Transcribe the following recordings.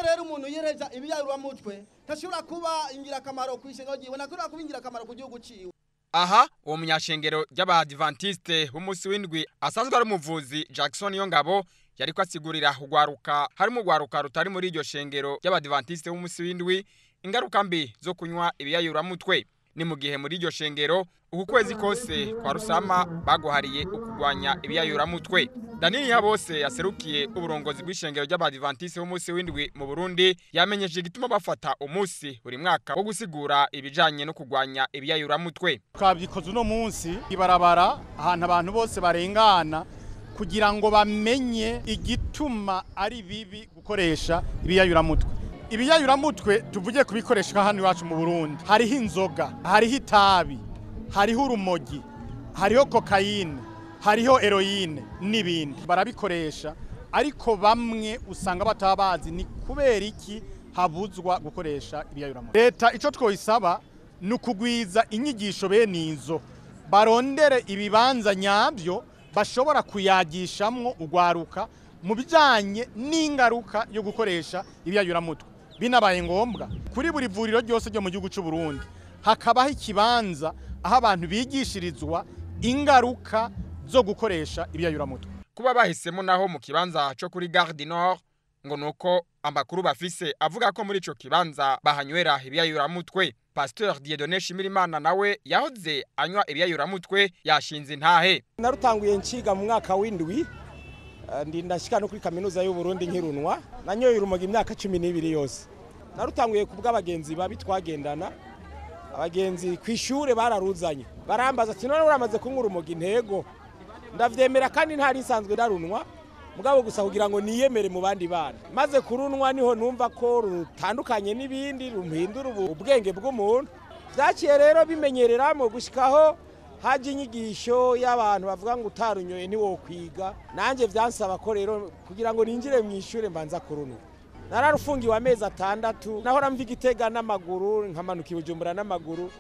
rero umuntu yereza ibiyayuramutwe ntashobora kuba ingirakamaro ku ishengero ryiwe nakurira kuba ingirakamaro ku gihugu ciwe. Aha uwo munyashengero ry'Abadventiste b'umunsi w'indwi asanzwe ari umuvuzi Jackson Yongabo yariko asigurira ugwaruka harimo ugwaruka rutari muri iryo shengero ry'Abadventiste b'umunsi w'indwi ingaruka mbi zo kunywa ibiyayuramutwe. Ni mu gihe muri iryo shengero uku kwezi kose kwa Rusama baguhariye ukugwanya ibiyayuramutwe. Danini ya bose yaserukiye uburongozi bw'ishengero ry'Abadventiste b'umunsi w'indwi mu Burundi yamenyesheje igituma bafata umunsi buri mwaka wo gusigura ibijanye no kugwanya ibiyayuramutwe. Twabikoze uno munsi ibarabara ahantu abantu bose barengana kugira ngo bamenye igituma ari bibi gukoresha ibiyayuramutwe. Ibiyayuramutwe tuvuye kubikoresha hano iwacu mu Burundi hariho inzoga, hariho itabi, hariho urumogi, hariho kokayine, hariho heroine n'ibindi barabikoresha, ariko bamwe usanga batabazi ni kubera iki habuzwa gukoresha ibiyayuramutwe. Leta ico twoyisaba nukugwiza inyigisho bene izo barondere ibibanza nyabyo bashobora kuyagishamwo ugwaruka mu bijanye n'ingaruka yo gukoresha ibiyayuramutwe. Binabaye ngombwa kuri buri vuriro ryose ryo mu gihugu cy'u Burundi hakabaho ikibanza aho abantu bigishirizwa ingaruka zo gukoresha ibiyayuramutwe. Kuba bahisemo naho mu kibanza cyo kuri Gare du Nord ngo nuko amakuru bafise avuga ko muri ico kibanza bahanywera ibiyayuramutwe. Pasteur Dieudonné Shimirimana nawe yahoze anywa ibiyayuramutwe yashinze intahe. Narutanguye nciga mu mwaka w'indwi ndashika no kuri kaminuza y'u Burundi nkirunwa nanyoye urumogi imyaka 12 yose. Narutanguye kubwa abagenzi babi twagendana abagenzi kwishure bararuzanye barambaza ati none uramaze kunywa urumogi intego ndavyemera kandi ntari nsanzwe darunwa mugabo gusa kugira ngo niyemere mu bandi bana maze kurunwa niho numva ko rutandukanye n'ibindi rumpindura ubwenge bw'umuntu. Vyaciye rero bimenyerera mu gushikaho haje inyigisho y'abantu bavuga ngo utarunyoye ni wo kwiga nanje vyansaba ko rero kugira ngo ninjire mu ishure mbanza kurunwa. Nararufungiwe amezi 6 nahora mvi Gitega n'amaguru nkamanuka Bujumbura n'amaguru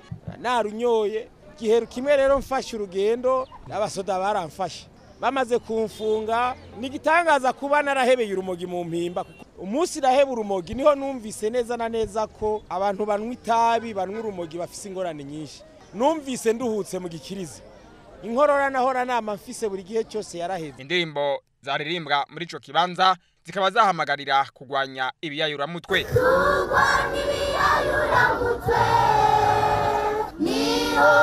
narunyoye giheru kimwe rero mfashe urugendo abasoda baramfashe bamaze kumfunga nigitangaza kuba narahebeye urumogi mu mpimba. Umunsi raheba urumogi niho numvise neza na neza ko abantu banwa itabi banwa urumogi bafise ingorane nyinshi. Numvise nduhutse mu gikiriza inkorora nahora nama mfise buri gihe cyose yaraheze. Indirimbo zaririmbwa muri ico kibanza zikaba zahamagarira kugwanya ibiyayuramutwe. Kugwanya ibiyayuramutwe niho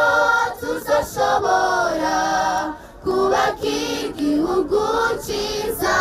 tuzoshobora kubaka igihugu ciza.